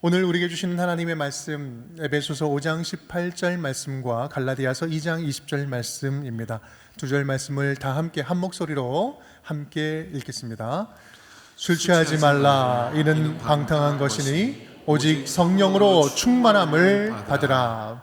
오늘 우리에게 주시는 하나님의 말씀, 에베소서 5장 18절 말씀과 갈라디아서 2장 20절 말씀입니다. 두 절 말씀을 다 함께 한 목소리로 함께 읽겠습니다. 술 취하지 말라, 이는 방탕한 것이니 오직 성령으로 충만함을 받으라.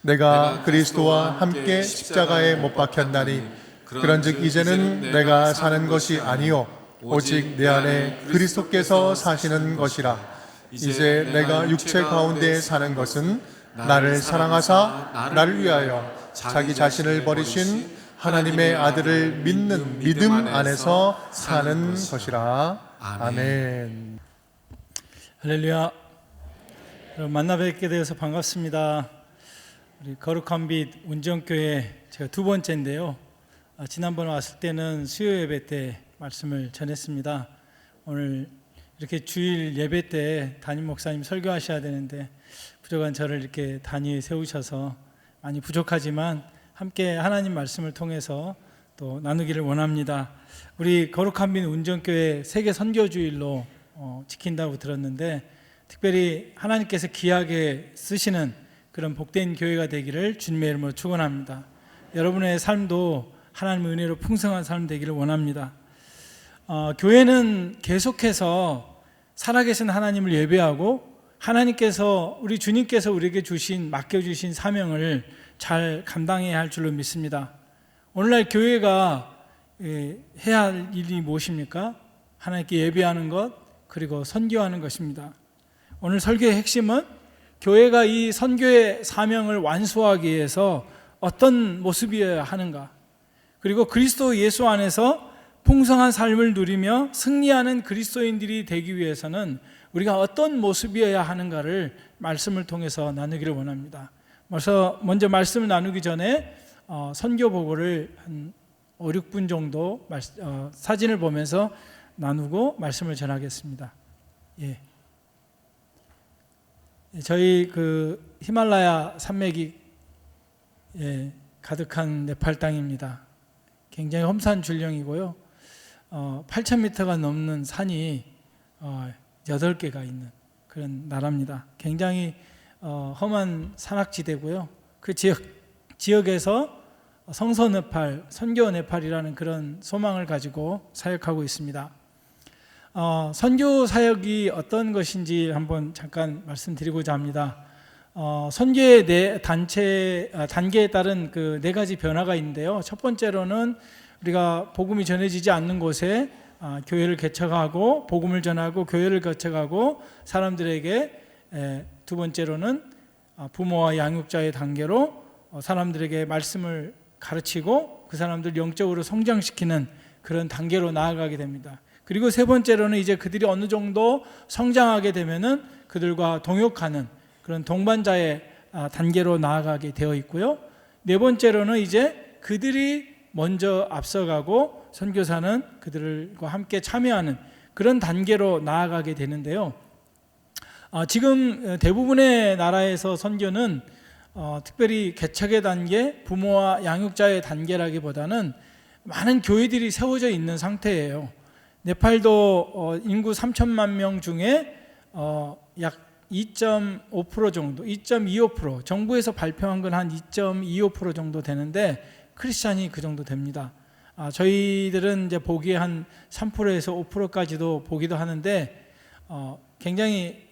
내가 그리스도와 함께 십자가에 못 박혔나니 그런즉 이제는 내가 사는 것이 아니요 오직 내 안에 그리스도께서 사시는 것이라. 이제 내가 육체 가운데 사는 것은 나를 사랑하사 나를 위하여 자기 자신을 버리신 하나님의 아들을 믿는 믿음 안에서 사는 것이라. 아멘. 할렐루야. 여러분 만나 뵙게 되어서 반갑습니다. 우리 거룩한 빛 운정교회 제가 두 번째인데요. 지난번에 왔을 때는 수요 예배 때 말씀을 전했습니다. 오늘 이렇게 주일 예배 때 담임 목사님 설교하셔야 되는데 부족한 저를 이렇게 단위에 세우셔서 많이 부족하지만 함께 하나님 말씀을 통해서 또 나누기를 원합니다. 우리 거룩한 빛 운정교회 세계 선교주일로 지킨다고 들었는데 특별히 하나님께서 귀하게 쓰시는 그런 복된 교회가 되기를 주님의 이름으로 축원합니다. 여러분의 삶도 하나님의 은혜로 풍성한 삶 되기를 원합니다. 교회는 계속해서 살아계신 하나님을 예배하고 하나님께서 우리 주님께서 우리에게 맡겨주신 사명을 잘 감당해야 할 줄로 믿습니다. 오늘날 교회가 해야 할 일이 무엇입니까? 하나님께 예배하는 것 그리고 선교하는 것입니다. 오늘 설교의 핵심은 교회가 이 선교의 사명을 완수하기 위해서 어떤 모습이어야 하는가, 그리고 그리스도 예수 안에서 풍성한 삶을 누리며 승리하는 그리스도인들이 되기 위해서는 우리가 어떤 모습이어야 하는가를 말씀을 통해서 나누기를 원합니다. 먼저 말씀을 나누기 전에 선교 보고를 한 5, 6분 정도 사진을 보면서 나누고 말씀을 전하겠습니다. 저희 그 히말라야 산맥이 가득한 네팔 땅입니다. 굉장히 험산 줄령이고요. 8,000m가 넘는 산이 8개가 있는 그런 나라입니다. 굉장히 험한 산악지대고요. 그 지역에서 성서 네팔, 선교 네팔이라는 그런 소망을 가지고 사역하고 있습니다. 선교 사역이 어떤 것인지 한번 잠깐 말씀드리고자 합니다. 선교의 단계에 따른 그 4가지 변화가 있는데요. 첫 번째로는 우리가 복음이 전해지지 않는 곳에 교회를 개척하고 복음을 전하고 교회를 개척하고 사람들에게, 두 번째로는 부모와 양육자의 단계로 사람들에게 말씀을 가르치고 그 사람들 영적으로 성장시키는 그런 단계로 나아가게 됩니다. 그리고 세 번째로는 이제 그들이 어느 정도 성장하게 되면은 그들과 동역하는 그런 동반자의 단계로 나아가게 되어 있고요. 네 번째로는 이제 그들이 먼저 앞서가고 선교사는 그들과 함께 참여하는 그런 단계로 나아가게 되는데요. 지금 대부분의 나라에서 선교는 특별히 개척의 단계, 부모와 양육자의 단계라기보다는 많은 교회들이 세워져 있는 상태예요. 네팔도 인구 3천만 명 중에 약 2.5% 정도, 2.25%, 정부에서 발표한 건 한 2.25% 정도 되는데 크리스찬이 그 정도 됩니다. 저희들은 이제 보기에 한 3%에서 5%까지도 보기도 하는데 굉장히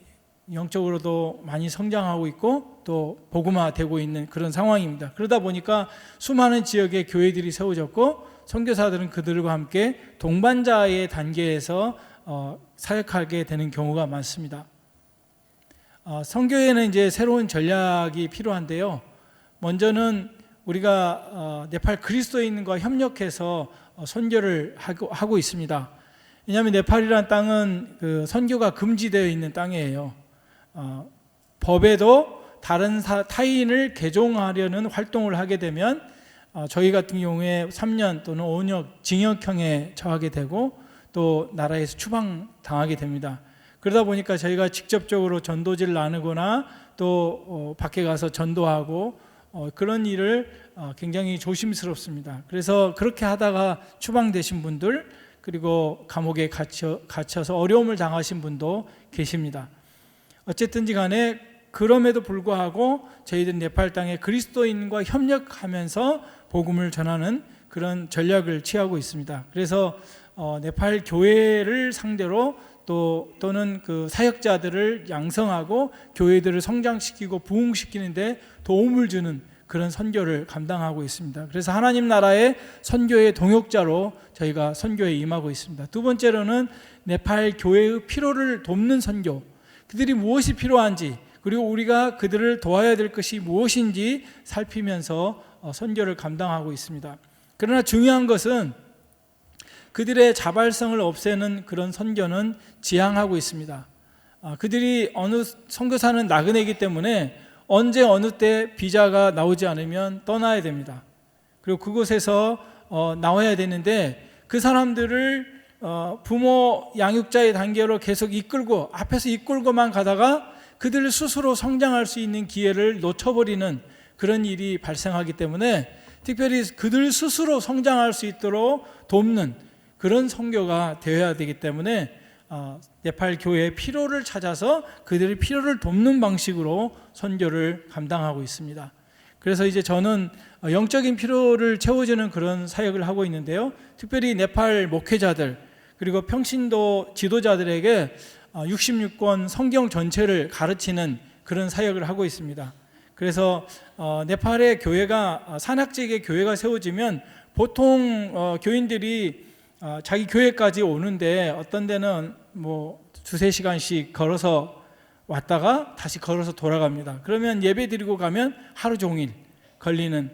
영적으로도 많이 성장하고 있고 또 복음화되고 있는 그런 상황입니다. 그러다 보니까 수많은 지역에 교회들이 세워졌고 선교사들은 그들과 함께 동반자의 단계에서 사역하게 되는 경우가 많습니다. 선교에는 이제 새로운 전략이 필요한데요. 먼저는 우리가 네팔 그리스도인과 협력해서 선교를 하고 있습니다. 왜냐하면 네팔이라는 땅은 그 선교가 금지되어 있는 땅이에요. 법에도 다른 타인을 개종하려는 활동을 하게 되면 저희 같은 경우에 3년 또는 5년 징역형에 처하게 되고 또 나라에서 추방당하게 됩니다. 그러다 보니까 저희가 직접적으로 전도지를 나누거나 또 밖에 가서 전도하고 그런 일을 굉장히 조심스럽습니다. 그래서 그렇게 하다가 추방되신 분들, 그리고 감옥에 갇혀서 어려움을 당하신 분도 계십니다. 어쨌든지 간에 그럼에도 불구하고 저희들 네팔 땅에 그리스도인과 협력하면서 복음을 전하는 그런 전략을 취하고 있습니다. 그래서 네팔 교회를 상대로 또는 그 사역자들을 양성하고 교회들을 성장시키고 부흥시키는데 도움을 주는 그런 선교를 감당하고 있습니다. 그래서 하나님 나라의 선교의 동역자로 저희가 선교에 임하고 있습니다. 두 번째로는 네팔 교회의 필요를 돕는 선교, 그들이 무엇이 필요한지 그리고 우리가 그들을 도와야 될 것이 무엇인지 살피면서 선교를 감당하고 있습니다. 그러나 중요한 것은 그들의 자발성을 없애는 그런 선교는 지향하고 있습니다. 그들이 어느 선교사는 나그네이기 때문에 언제 어느 때 비자가 나오지 않으면 떠나야 됩니다. 그리고 그곳에서 나와야 되는데 그 사람들을 부모 양육자의 단계로 계속 이끌고 앞에서 이끌고만 가다가 그들 스스로 성장할 수 있는 기회를 놓쳐버리는 그런 일이 발생하기 때문에 특별히 그들 스스로 성장할 수 있도록 돕는 그런 선교가 되어야 되기 때문에 네팔 교회의 필요를 찾아서 그들의 필요를 돕는 방식으로 선교를 감당하고 있습니다. 그래서 이제 저는 영적인 필요를 채워주는 그런 사역을 하고 있는데요. 특별히 네팔 목회자들 그리고 평신도 지도자들에게 66권 성경 전체를 가르치는 그런 사역을 하고 있습니다. 그래서 네팔의 교회가 산악지역의 교회가 세워지면 보통 교인들이 자기 교회까지 오는데 어떤 데는 뭐 두세 시간씩 걸어서 왔다가 다시 걸어서 돌아갑니다. 그러면 예배 드리고 가면 하루 종일 걸리는,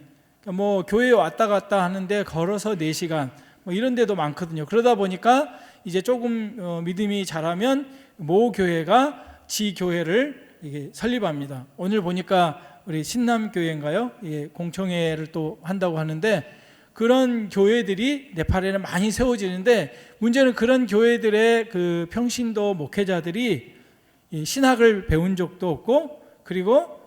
뭐 교회에 왔다 갔다 하는데 걸어서 4시간 뭐 이런 데도 많거든요. 그러다 보니까 이제 조금 믿음이 자라면 모 교회가 지 교회를 이게 설립합니다. 오늘 보니까 우리 신남교회인가요? 예, 공청회를 또 한다고 하는데 그런 교회들이 네팔에는 많이 세워지는데 문제는 그런 교회들의 그 평신도 목회자들이 신학을 배운 적도 없고 그리고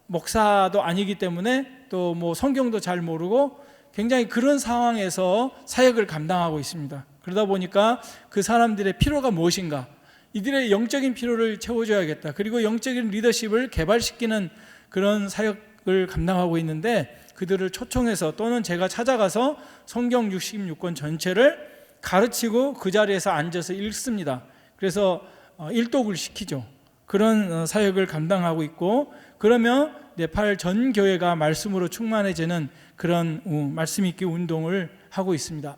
목사도 아니기 때문에 또 뭐 성경도 잘 모르고 굉장히 그런 상황에서 사역을 감당하고 있습니다. 그러다 보니까 그 사람들의 필요가 무엇인가, 이들의 영적인 필요를 채워줘야겠다. 그리고 영적인 리더십을 개발시키는 그런 사역을 감당하고 있는데 그들을 초청해서 또는 제가 찾아가서 성경 66권 전체를 가르치고 그 자리에서 앉아서 읽습니다. 그래서 일독을 시키죠. 그런 사역을 감당하고 있고, 그러면 네팔 전 교회가 말씀으로 충만해지는 그런 말씀 읽기 운동을 하고 있습니다.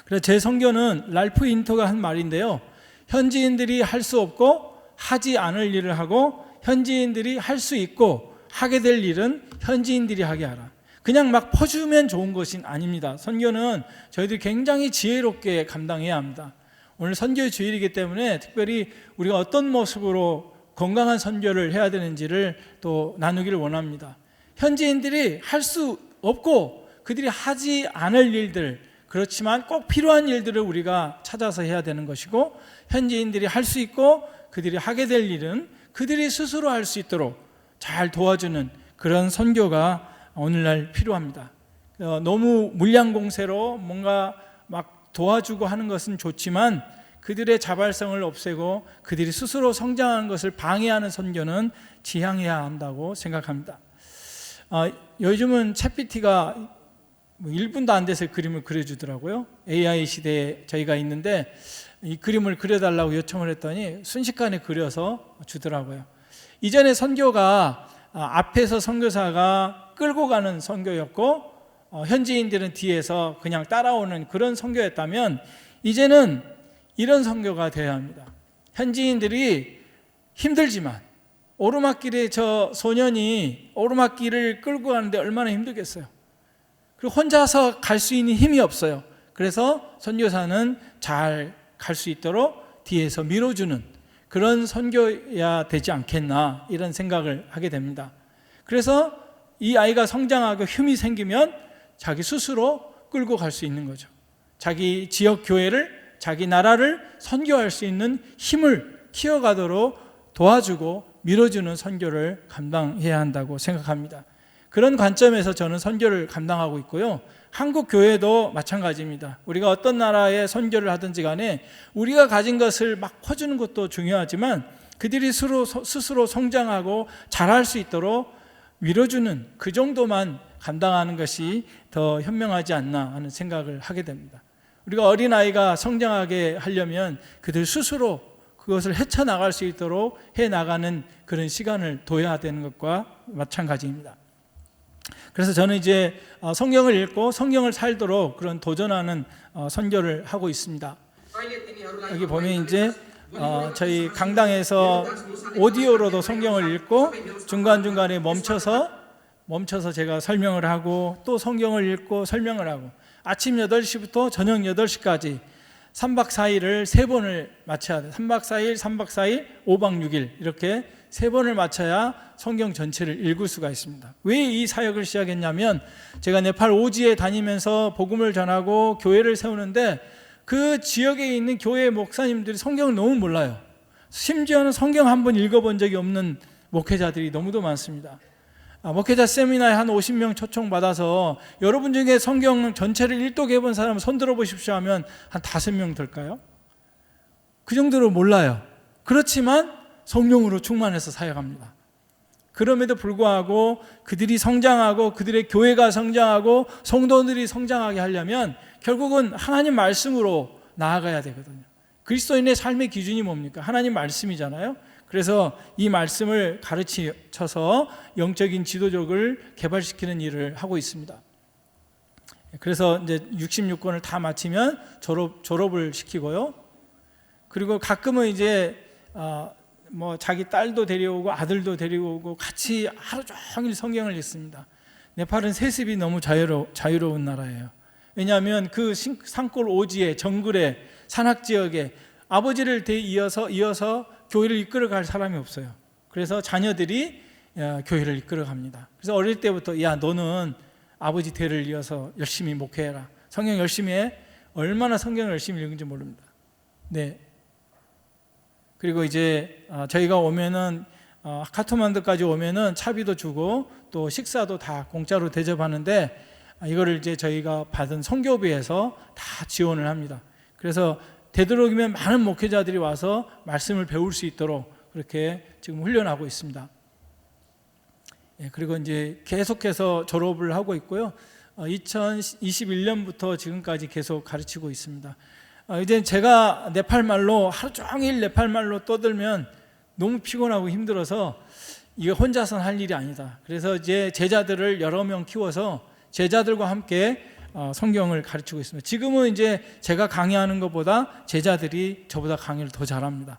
그래서 제 선교는 랄프 인터가 한 말인데요. 현지인들이 할 수 없고 하지 않을 일을 하고 현지인들이 할 수 있고 하게 될 일은 현지인들이 하게 하라. 그냥 막 퍼주면 좋은 것이 아닙니다. 선교는 저희들이 굉장히 지혜롭게 감당해야 합니다. 오늘 선교의 주일이기 때문에 특별히 우리가 어떤 모습으로 건강한 선교를 해야 되는지를 또 나누기를 원합니다. 현지인들이 할 수 없고 그들이 하지 않을 일들, 그렇지만 꼭 필요한 일들을 우리가 찾아서 해야 되는 것이고, 현지인들이 할 수 있고 그들이 하게 될 일은 그들이 스스로 할 수 있도록 잘 도와주는 그런 선교가 오늘날 필요합니다. 너무 물량 공세로 뭔가 막 도와주고 하는 것은 좋지만 그들의 자발성을 없애고 그들이 스스로 성장하는 것을 방해하는 선교는 지향해야 한다고 생각합니다. 요즘은 챗GPT가 1분도 안 돼서 그림을 그려주더라고요. AI 시대에 저희가 있는데 이 그림을 그려달라고 요청을 했더니 순식간에 그려서 주더라고요. 이전에 선교가 앞에서 선교사가 끌고 가는 선교였고 현지인들은 뒤에서 그냥 따라오는 그런 선교였다면 이제는 이런 선교가 되어야 합니다. 현지인들이 힘들지만 오르막길에 저 소년이 오르막길을 끌고 가는데 얼마나 힘들겠어요. 그리고 혼자서 갈 수 있는 힘이 없어요. 그래서 선교사는 잘 갈 수 있도록 뒤에서 밀어주는 그런 선교야 되지 않겠나, 이런 생각을 하게 됩니다. 그래서 이 아이가 성장하고 힘이 생기면 자기 스스로 끌고 갈 수 있는 거죠. 자기 지역 교회를, 자기 나라를 선교할 수 있는 힘을 키워가도록 도와주고 밀어주는 선교를 감당해야 한다고 생각합니다. 그런 관점에서 저는 선교를 감당하고 있고요. 한국 교회도 마찬가지입니다. 우리가 어떤 나라에 선교를 하든지 간에 우리가 가진 것을 막 퍼주는 것도 중요하지만 그들이 스스로 성장하고 잘할 수 있도록 밀어주는 그 정도만 감당하는 것이 더 현명하지 않나 하는 생각을 하게 됩니다. 우리가 어린아이가 성장하게 하려면 그들 스스로 그것을 헤쳐나갈 수 있도록 해나가는 그런 시간을 둬야 되는 것과 마찬가지입니다. 그래서 저는 이제 성경을 읽고 성경을 살도록 그런 도전하는 선교를 하고 있습니다. 여기 보면 이제 저희 강당에서 오디오로도 성경을 읽고 중간중간에 멈춰서 제가 설명을 하고 또 성경을 읽고 설명을 하고 아침 8시부터 저녁 8시까지 3박 4일을 3번을 마쳐야 돼요. 3박 4일, 3박 4일, 5박 6일 이렇게 3번을 마쳐야 성경 전체를 읽을 수가 있습니다. 왜 이 사역을 시작했냐면 제가 네팔 오지에 다니면서 복음을 전하고 교회를 세우는데 그 지역에 있는 교회 목사님들이 성경을 너무 몰라요. 심지어는 성경 한 번 읽어본 적이 없는 목회자들이 너무도 많습니다. 목회자 세미나에 한 50명 초청받아서 여러분 중에 성경 전체를 일독해 본 사람 손 들어보십시오 하면 한 5명 될까요? 그 정도로 몰라요. 그렇지만 성령으로 충만해서 사역합니다. 그럼에도 불구하고 그들이 성장하고 그들의 교회가 성장하고 성도들이 성장하게 하려면 결국은 하나님 말씀으로 나아가야 되거든요. 그리스도인의 삶의 기준이 뭡니까? 하나님 말씀이잖아요. 그래서 이 말씀을 가르쳐서 영적인 지도력을 개발시키는 일을 하고 있습니다. 그래서 이제 66권을 다 마치면 졸업을 시키고요. 그리고 가끔은 이제 뭐 자기 딸도 데려오고 아들도 데리고 같이 하루 종일 성경을 읽습니다. 네팔은 세습이 너무 자유로운 나라예요. 왜냐하면 그 산골 오지에 정글에 산악 지역에 아버지를 이어서 교회를 이끌어갈 사람이 없어요. 그래서 자녀들이 교회를 이끌어갑니다. 그래서 어릴 때부터 야 너는 아버지 대를 이어서 열심히 목회해라. 성경 열심히 해. 얼마나 성경을 열심히 읽는지 모릅니다. 네. 그리고 이제 저희가 오면은 카트만두까지 오면은 차비도 주고 또 식사도 다 공짜로 대접하는데 이거를 이제 저희가 받은 선교비에서 다 지원을 합니다. 그래서 되도록이면 많은 목회자들이 와서 말씀을 배울 수 있도록 그렇게 지금 훈련하고 있습니다. 그리고 이제 계속해서 졸업을 하고 있고요. 2021년부터 지금까지 계속 가르치고 있습니다. 이제 제가 네팔말로 하루 종일 네팔말로 떠들면 너무 피곤하고 힘들어서 이거 혼자서는 할 일이 아니다. 그래서 이제 제자들을 여러 명 키워서 제자들과 함께 성경을 가르치고 있습니다. 지금은 이제 제가 강의하는 것보다 제자들이 저보다 강의를 더 잘합니다.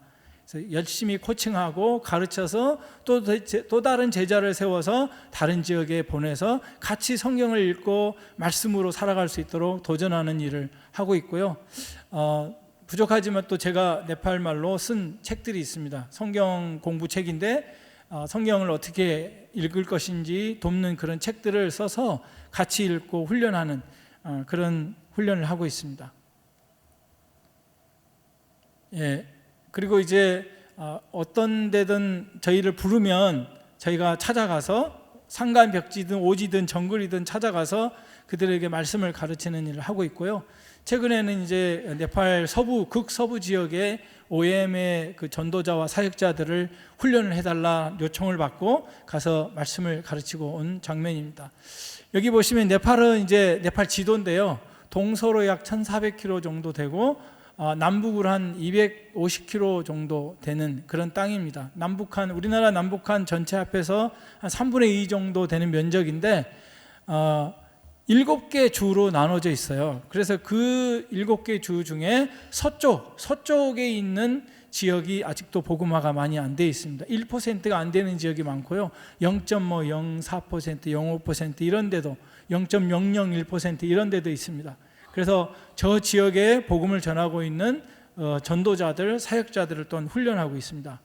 그래서 열심히 코칭하고 가르쳐서 또 다른 제자를 세워서 다른 지역에 보내서 같이 성경을 읽고 말씀으로 살아갈 수 있도록 도전하는 일을 하고 있고요. 부족하지만 또 제가 네팔 말로 쓴 책들이 있습니다. 성경 공부 책인데 성경을 어떻게 읽을 것인지 돕는 그런 책들을 써서 같이 읽고 훈련하는 그런 훈련을 하고 있습니다. 그리고 이제 어떤 데든 저희를 부르면 저희가 찾아가서 산간벽지든 오지든 정글이든 찾아가서 그들에게 말씀을 가르치는 일을 하고 있고요. 최근에는 이제 네팔 극서부 지역에 OM의 그 전도자와 사역자들을 훈련을 해달라 요청을 받고 가서 말씀을 가르치고 온 장면입니다. 여기 보시면 네팔은 이제 네팔 지도인데요. 동서로 약 1,400km 정도 되고 남북으로 한 250km 정도 되는 그런 땅입니다. 우리나라 남북한 전체 합해서 한 3분의 2 정도 되는 면적인데 7개 주로 나눠져 있어요. 그래서 그 7개 주 중에 서쪽에 있는 지역이 아직도 복음화가 많이 안 돼 있습니다. 1%가 안 되는 지역이 많고요. 0.04%, 0.5% 이런 데도 0.001% 이런 데도 있습니다. 그래서 저 지역에 복음을 전하고 있는 전도자들, 사역자들을 또한 훈련하고 있습니다.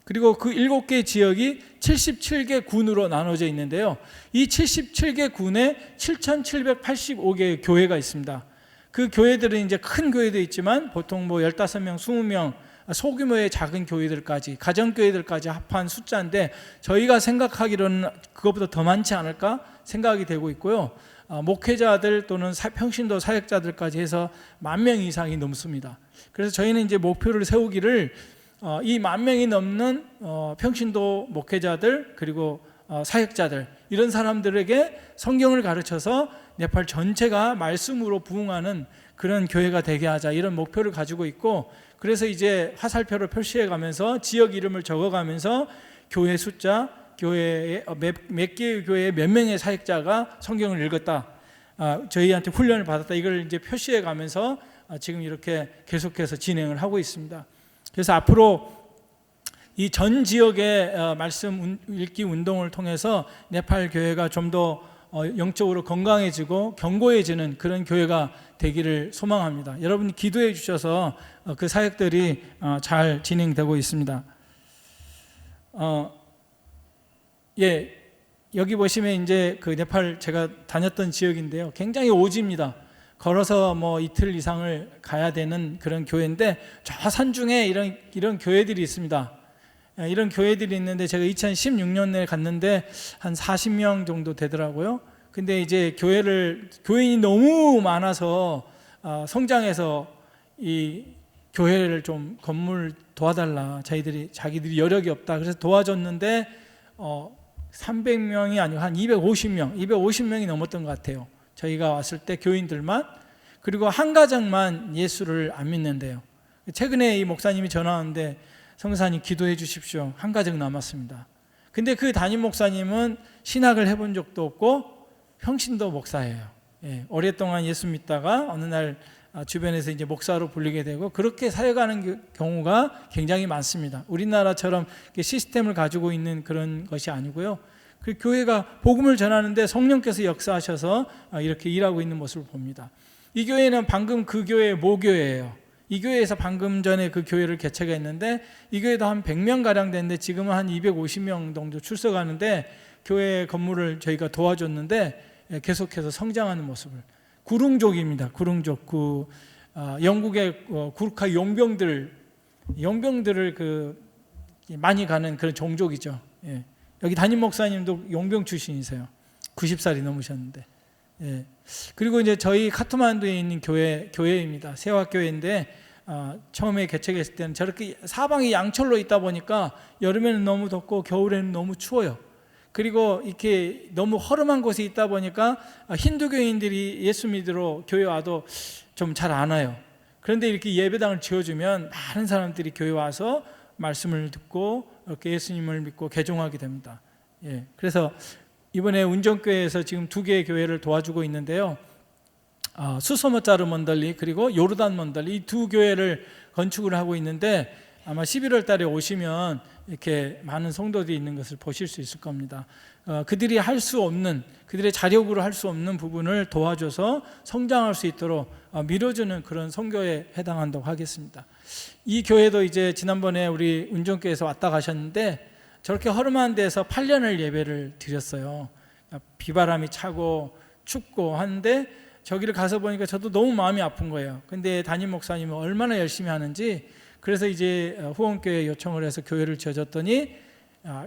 그리고 그 7개 지역이 77개 군으로 나눠져 있는데요. 이 77개 군에 7,785개의 교회가 있습니다. 그 교회들은 이제 큰 교회도 있지만 보통 뭐 15명, 20명 소규모의 작은 교회들까지, 가정교회들까지 합한 숫자인데 저희가 생각하기로는 그것보다 더 많지 않을까 생각이 되고 있고요. 목회자들 또는 평신도 사역자들까지 해서 10,000명 이상이 넘습니다. 그래서 저희는 이제 목표를 세우기를 이 10,000명이 넘는 평신도 목회자들 그리고 사역자들 이런 사람들에게 성경을 가르쳐서 네팔 전체가 말씀으로 부흥하는 그런 교회가 되게 하자 이런 목표를 가지고 있고, 그래서 이제 화살표를 표시해 가면서 지역 이름을 적어 가면서 교회 숫자, 교회에 몇 개의 교회에 몇 명의 사역자가 성경을 읽었다, 저희한테 훈련을 받았다, 이걸 이제 표시해 가면서 지금 이렇게 계속해서 진행을 하고 있습니다. 그래서 앞으로 이 전 지역의 말씀 읽기 운동을 통해서 네팔 교회가 좀 더 영적으로 건강해지고 견고해지는 그런 교회가 되기를 소망합니다. 여러분 기도해 주셔서 그 사역들이 잘 진행되고 있습니다. 여기 보시면 이제 그 네팔 제가 다녔던 지역인데요, 굉장히 오지입니다. 걸어서 뭐 이틀 이상을 가야 되는 그런 교회인데, 저 산중에 이런 교회들이 있습니다. 이런 교회들이 있는데 제가 2016년에 갔는데 한 40명 정도 되더라고요. 근데 이제 교인이 너무 많아서 성장해서 이 교회를 좀 건물 도와달라, 자기들이 여력이 없다, 그래서 도와줬는데 300명이 아니고 한 250명이 넘었던 것 같아요. 저희가 왔을 때 교인들만. 그리고 한 가정만 예수를 안 믿는데요. 최근에 이 목사님이 전화 왔는데 성사님 기도해 주십시오, 한 가정 남았습니다. 근데 그 담임 목사님은 신학을 해본 적도 없고 평신도 목사예요. 오랫동안 예수 믿다가 어느 날 주변에서 이제 목사로 불리게 되고 그렇게 사역하는 경우가 굉장히 많습니다. 우리나라처럼 시스템을 가지고 있는 그런 것이 아니고요. 그 교회가 복음을 전하는데 성령께서 역사하셔서 이렇게 일하고 있는 모습을 봅니다. 이 교회는 방금 그 교회의 모교회예요. 이 교회에서 방금 전에 그 교회를 개척했는데 이 교회도 한 100명 가량 되는데 지금은 한 250명 정도 출석하는데, 교회 건물을 저희가 도와줬는데 계속해서 성장하는 모습을. 구릉족입니다. 구릉족. 영국의 구르카 용병들을 많이 가는 그런 종족이죠. 여기 담임 목사님도 용병 출신이세요. 90살이 넘으셨는데. 그리고 이제 저희 카트만두에 있는 교회입니다. 세화교회인데 처음에 개척했을 때는 저렇게 사방이 양철로 있다 보니까 여름에는 너무 덥고 겨울에는 너무 추워요. 그리고 이렇게 너무 허름한 곳에 있다 보니까 힌두교인들이 예수 믿으러 교회 와도 좀 잘 안 와요. 그런데 이렇게 예배당을 지어주면 많은 사람들이 교회 와서 말씀을 듣고 이렇게 예수님을 믿고 개종하게 됩니다. 그래서 이번에 운정교회에서 지금 2개의 교회를 도와주고 있는데요, 수소모짜르 먼덜리 그리고 요르단 먼덜리, 이 2교회를 건축을 하고 있는데 아마 11월 달에 오시면 이렇게 많은 성도들이 있는 것을 보실 수 있을 겁니다. 그들이 할 수 없는, 그들의 자력으로 할 수 없는 부분을 도와줘서 성장할 수 있도록 밀어주는 그런 선교에 해당한다고 하겠습니다. 이 교회도 이제 지난번에 우리 운정교회에서 왔다 가셨는데 저렇게 허름한 데서 8년을 예배를 드렸어요. 비바람이 차고 춥고 하는데 저기를 가서 보니까 저도 너무 마음이 아픈 거예요. 근데 담임 목사님은 얼마나 열심히 하는지, 그래서 이제 후원교회 요청을 해서 교회를 지어줬더니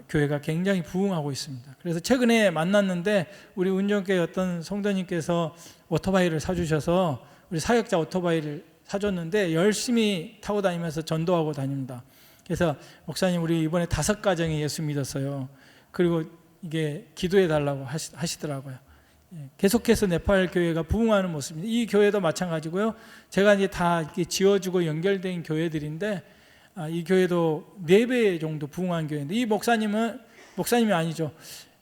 교회가 굉장히 부흥하고 있습니다. 그래서 최근에 만났는데 우리 운정교회 어떤 성도님께서 오토바이를 사주셔서 우리 사역자 오토바이를 사줬는데 열심히 타고 다니면서 전도하고 다닙니다. 그래서 목사님 우리 이번에 5가정이 예수 믿었어요. 그리고 이게 기도해 달라고 하시더라고요. 계속해서 네팔 교회가 부흥하는 모습입니다. 이 교회도 마찬가지고요. 제가 이제 다 이렇게 지어주고 연결된 교회들인데 이 교회도 4배 정도 부흥한 교회인데, 이 목사님이 아니죠.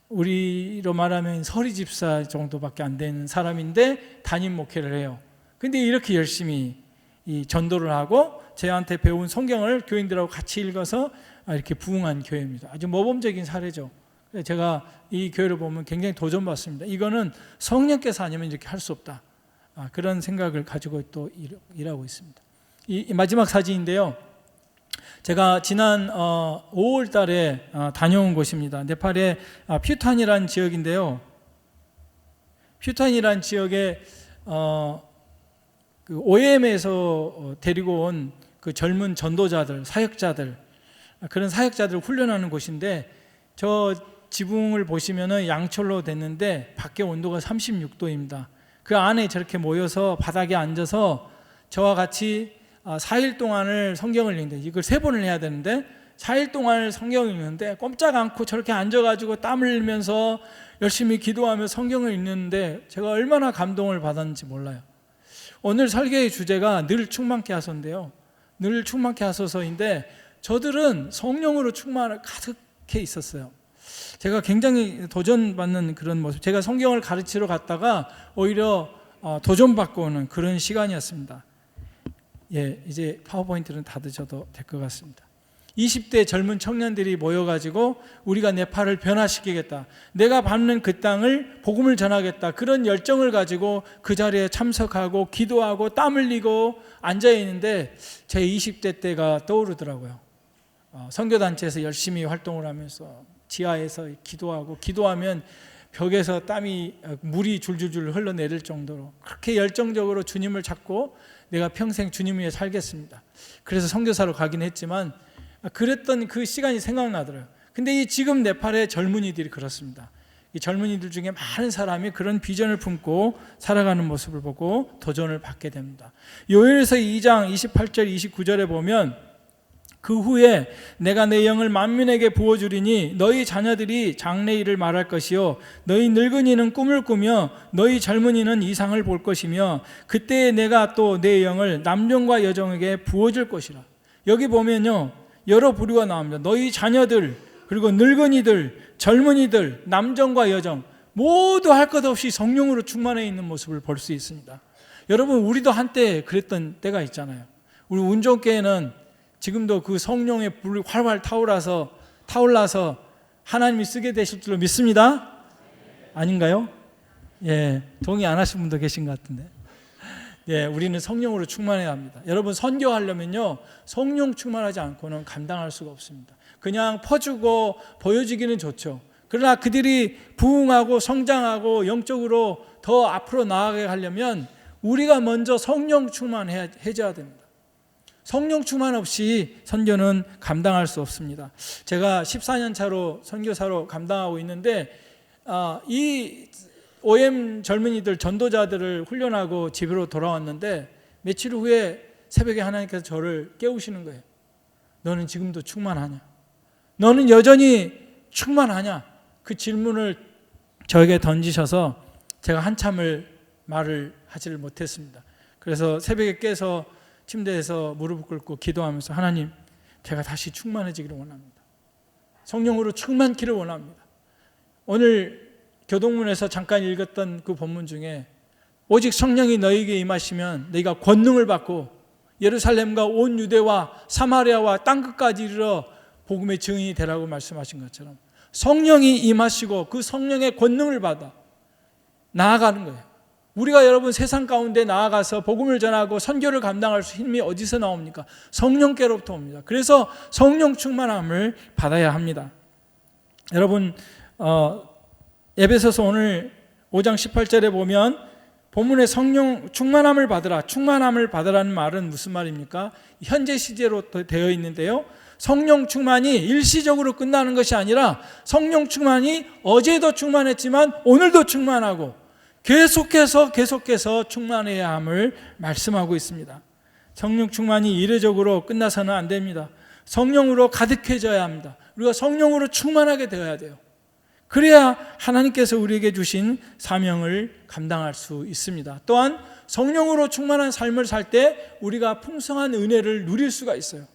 우리로 말하면 서리 집사 정도밖에 안 되는 사람인데 담임 목회를 해요. 근데 이렇게 열심히 이 전도를 하고 저한테 배운 성경을 교인들하고 같이 읽어서 이렇게 부흥한 교회입니다. 아주 모범적인 사례죠. 제가 이 교회를 보면 굉장히 도전받습니다. 이거는 성령께서 아니면 이렇게 할 수 없다, 그런 생각을 가지고 또 일하고 있습니다. 이 마지막 사진인데요, 제가 지난 5월 달에 다녀온 곳입니다. 네팔의 퓨탄이라는 지역인데요, 퓨탄이라는 지역에 그 OM에서 데리고 온 그 젊은 전도자들, 사역자들, 그런 사역자들을 훈련하는 곳인데, 저 지붕을 보시면은 양철로 됐는데 밖에 온도가 36도입니다. 그 안에 저렇게 모여서 바닥에 앉아서 저와 같이 4일 동안을 성경을 읽는데 이걸 3번을 해야 되는데 4일 동안을 성경을 읽는데 꼼짝 않고 저렇게 앉아가지고 땀을 흘리면서 열심히 기도하며 성경을 읽는데 제가 얼마나 감동을 받았는지 몰라요. 오늘 설교의 주제가 늘 충만케 하소인데요. 늘 충만케 하소서인데 저들은 성령으로 충만을 가득해 있었어요. 제가 굉장히 도전받는 그런 모습, 제가 성경을 가르치러 갔다가 오히려 도전받고 오는 그런 시간이었습니다. 예, 이제 파워포인트는 닫으셔도 될 것 같습니다. 20대 젊은 청년들이 모여가지고 우리가 네팔을 변화시키겠다, 내가 밟는 그 땅을 복음을 전하겠다, 그런 열정을 가지고 그 자리에 참석하고 기도하고 땀 흘리고 앉아있는데 제 20대 때가 떠오르더라고요. 선교단체에서 열심히 활동을 하면서 지하에서 기도하면 벽에서 물이 줄줄줄 흘러내릴 정도로 그렇게 열정적으로 주님을 찾고 내가 평생 주님 위에 살겠습니다. 그래서 선교사로 가긴 했지만 그랬던 그 시간이 생각나더라고요. 근데 지금 네팔의 젊은이들이 그렇습니다. 이 젊은이들 중에 많은 사람이 그런 비전을 품고 살아가는 모습을 보고 도전을 받게 됩니다. 요엘서 2장 28절 29절에 보면 그 후에 내가 내 영을 만민에게 부어주리니 너희 자녀들이 장래일을 말할 것이요 너희 늙은이는 꿈을 꾸며 너희 젊은이는 이상을 볼 것이며 그때에 내가 또 내 영을 남종과 여종에게 부어줄 것이라. 여기 보면요 여러 부류가 나옵니다. 너희 자녀들, 그리고 늙은이들, 젊은이들, 남종과 여종 모두 할 것 없이 성령으로 충만해 있는 모습을 볼 수 있습니다. 여러분, 우리도 한때 그랬던 때가 있잖아요. 우리 운종교회는 지금도 그 성령의 불이 활활 타올라서 하나님이 쓰게 되실 줄로 믿습니다. 아닌가요? 예, 동의 안 하신 분도 계신 것 같은데. 예, 우리는 성령으로 충만해야 합니다. 여러분, 선교하려면요 성령 충만하지 않고는 감당할 수가 없습니다. 그냥 퍼주고 보여주기는 좋죠. 그러나 그들이 부흥하고 성장하고 영적으로 더 앞으로 나아가게 하려면 우리가 먼저 성령 충만해져야 됩니다. 성령 충만 없이 선교는 감당할 수 없습니다. 제가 14년 차로 선교사로 감당하고 있는데 이 OM 젊은이들, 전도자들을 훈련하고 집으로 돌아왔는데 며칠 후에 새벽에 하나님께서 저를 깨우시는 거예요. 너는 지금도 충만하냐? 너는 여전히 충만하냐? 그 질문을 저에게 던지셔서 제가 한참을 말을 하지를 못했습니다. 그래서 새벽에 깨서 침대에서 무릎을 꿇고 기도하면서 하나님, 제가 다시 충만해지기를 원합니다. 성령으로 충만키를 원합니다. 오늘 교동문에서 잠깐 읽었던 그 본문 중에 오직 성령이 너희에게 임하시면 너희가 권능을 받고 예루살렘과 온 유대와 사마리아와 땅끝까지 이르러 복음의 증인이 되라고 말씀하신 것처럼 성령이 임하시고 그 성령의 권능을 받아 나아가는 거예요. 우리가 여러분 세상 가운데 나아가서 복음을 전하고 선교를 감당할 수 힘이 어디서 나옵니까? 성령께로부터 옵니다. 그래서 성령 충만함을 받아야 합니다. 여러분, 에베소서 오늘 5장 18절에 보면 본문에 성령 충만함을 받으라, 충만함을 받으라는 말은 무슨 말입니까? 현재 시제로 되어 있는데요, 성령 충만이 일시적으로 끝나는 것이 아니라 성령 충만이 어제도 충만했지만 오늘도 충만하고 계속해서 충만해야 함을 말씀하고 있습니다. 성령 충만이 이례적으로 끝나서는 안 됩니다. 성령으로 가득해져야 합니다. 우리가 성령으로 충만하게 되어야 돼요. 그래야 하나님께서 우리에게 주신 사명을 감당할 수 있습니다. 또한 성령으로 충만한 삶을 살 때 우리가 풍성한 은혜를 누릴 수가 있어요.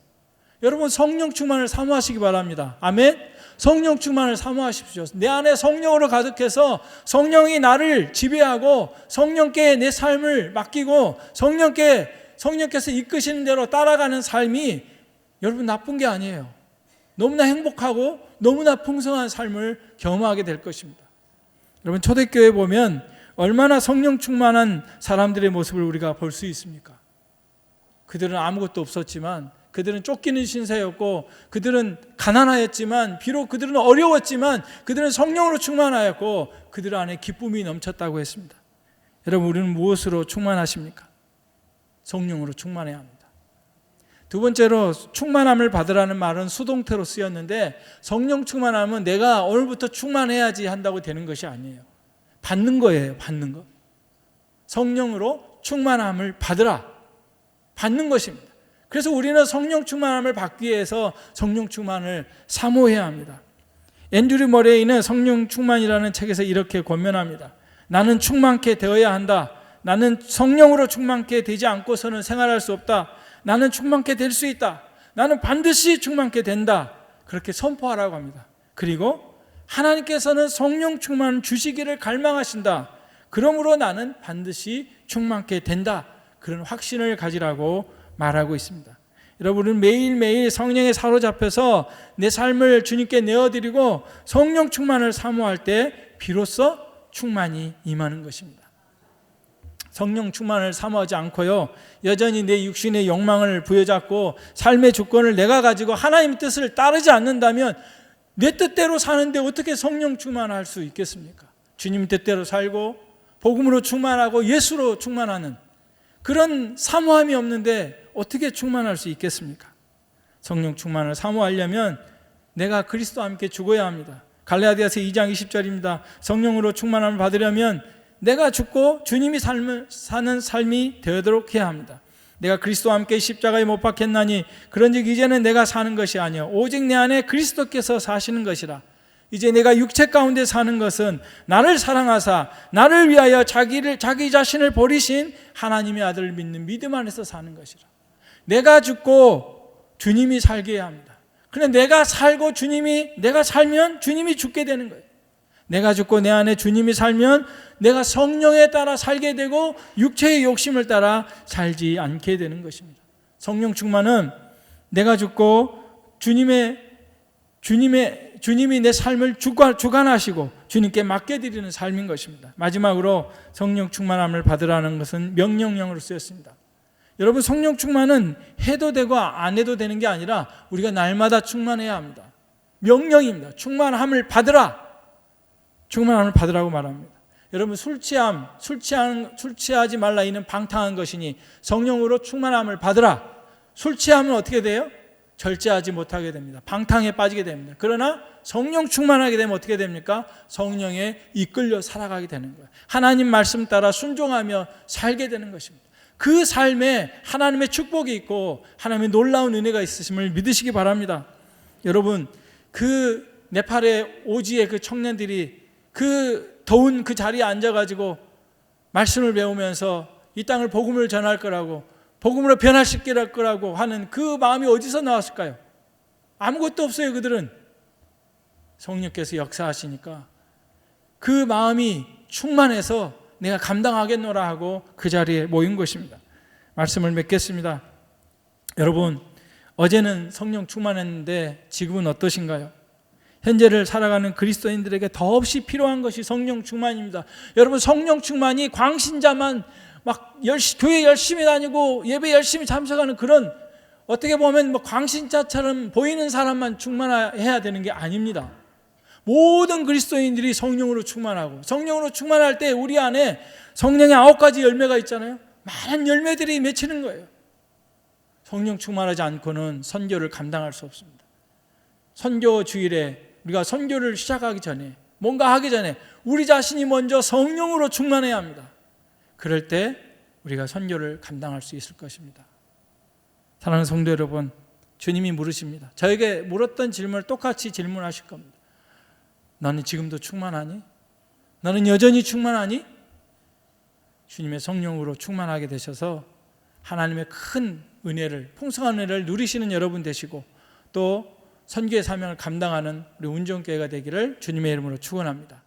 여러분, 성령 충만을 사모하시기 바랍니다. 아멘. 성령 충만을 사모하십시오. 내 안에 성령으로 가득해서 성령이 나를 지배하고 성령께 내 삶을 맡기고 성령께서 이끄시는 대로 따라가는 삶이 여러분 나쁜 게 아니에요. 너무나 행복하고 너무나 풍성한 삶을 경험하게 될 것입니다. 여러분, 초대교회 보면 얼마나 성령 충만한 사람들의 모습을 우리가 볼 수 있습니까? 그들은 아무것도 없었지만, 그들은 쫓기는 신세였고, 그들은 가난하였지만, 비록 그들은 어려웠지만 그들은 성령으로 충만하였고 그들 안에 기쁨이 넘쳤다고 했습니다. 여러분, 우리는 무엇으로 충만하십니까? 성령으로 충만해야 합니다. 두 번째로, 충만함을 받으라는 말은 수동태로 쓰였는데, 성령 충만함은 내가 오늘부터 충만해야지 한다고 되는 것이 아니에요. 받는 거예요. 받는 거. 성령으로 충만함을 받으라, 받는 것입니다. 그래서 우리는 성령 충만함을 받기 위해서 성령 충만을 사모해야 합니다. 앤드류 머레이는 성령 충만이라는 책에서 이렇게 권면합니다. 나는 충만케 되어야 한다. 나는 성령으로 충만케 되지 않고서는 생활할 수 없다. 나는 충만케 될 수 있다. 나는 반드시 충만케 된다. 그렇게 선포하라고 합니다. 그리고 하나님께서는 성령 충만 주시기를 갈망하신다. 그러므로 나는 반드시 충만케 된다. 그런 확신을 가지라고 말하고 있습니다. 여러분은 매일매일 성령에 사로잡혀서 내 삶을 주님께 내어드리고 성령 충만을 사모할 때 비로소 충만이 임하는 것입니다. 성령 충만을 사모하지 않고요, 여전히 내 육신의 욕망을 부여잡고 삶의 주권을 내가 가지고 하나님의 뜻을 따르지 않는다면 내 뜻대로 사는데 어떻게 성령 충만할 수 있겠습니까? 주님 뜻대로 살고 복음으로 충만하고 예수로 충만하는 그런 사모함이 없는데 어떻게 충만할 수 있겠습니까? 성령 충만을 사모하려면 내가 그리스도와 함께 죽어야 합니다. 갈라디아서 2장 20절입니다. 성령으로 충만함을 받으려면 내가 죽고 주님이 사는 삶이 되도록 해야 합니다. 내가 그리스도와 함께 십자가에 못 박혔나니 그런즉 이제는 내가 사는 것이 아니요 오직 내 안에 그리스도께서 사시는 것이라. 이제 내가 육체 가운데 사는 것은 나를 사랑하사 나를 위하여 자기 자신을 버리신 하나님의 아들을 믿는 믿음 안에서 사는 것이라. 내가 죽고 주님이 살게 해야 합니다. 그런데 내가 살고 내가 살면 주님이 죽게 되는 거예요. 내가 죽고 내 안에 주님이 살면 내가 성령에 따라 살게 되고 육체의 욕심을 따라 살지 않게 되는 것입니다. 성령 충만은 내가 죽고 주님이 내 삶을 주관하시고 주님께 맡겨드리는 삶인 것입니다. 마지막으로 성령 충만함을 받으라는 것은 명령형으로 쓰였습니다. 여러분, 성령 충만은 해도 되고 안 해도 되는 게 아니라 우리가 날마다 충만해야 합니다. 명령입니다. 충만함을 받으라. 충만함을 받으라고 말합니다. 여러분, 술 취하지 말라 이는 방탕한 것이니 성령으로 충만함을 받으라. 술 취하면 어떻게 돼요? 절제하지 못하게 됩니다. 방탕에 빠지게 됩니다. 그러나 성령 충만하게 되면 어떻게 됩니까? 성령에 이끌려 살아가게 되는 거예요. 하나님 말씀 따라 순종하며 살게 되는 것입니다. 그 삶에 하나님의 축복이 있고 하나님의 놀라운 은혜가 있으심을 믿으시기 바랍니다. 여러분, 그 네팔의 오지의 그 청년들이 그 더운 그 자리에 앉아가지고 말씀을 배우면서 이 땅을 복음을 전할 거라고, 복음으로 변화시킬 거라고 하는 그 마음이 어디서 나왔을까요? 아무것도 없어요. 그들은 성령께서 역사하시니까 그 마음이 충만해서 내가 감당하겠노라 하고 그 자리에 모인 것입니다. 말씀을 맺겠습니다. 여러분, 어제는 성령 충만했는데 지금은 어떠신가요? 현재를 살아가는 그리스도인들에게 더없이 필요한 것이 성령 충만입니다. 여러분, 성령 충만이 광신자만 막 교회 열심히 다니고 예배 열심히 참석하는 그런, 어떻게 보면 광신자처럼 보이는 사람만 충만해야 되는 게 아닙니다. 모든 그리스도인들이 성령으로 충만하고, 성령으로 충만할 때 우리 안에 성령의 9가지 열매가 있잖아요. 많은 열매들이 맺히는 거예요. 성령 충만하지 않고는 선교를 감당할 수 없습니다. 선교 주일에 우리가 선교를 시작하기 전에, 뭔가 하기 전에 우리 자신이 먼저 성령으로 충만해야 합니다. 그럴 때 우리가 선교를 감당할 수 있을 것입니다. 사랑하는 성도 여러분, 주님이 물으십니다. 저에게 물었던 질문을 똑같이 질문하실 겁니다. 너는 지금도 충만하니? 너는 여전히 충만하니? 주님의 성령으로 충만하게 되셔서 하나님의 큰 은혜를, 풍성한 은혜를 누리시는 여러분 되시고, 또 선교의 사명을 감당하는 우리 운정교회가 되기를 주님의 이름으로 축원합니다.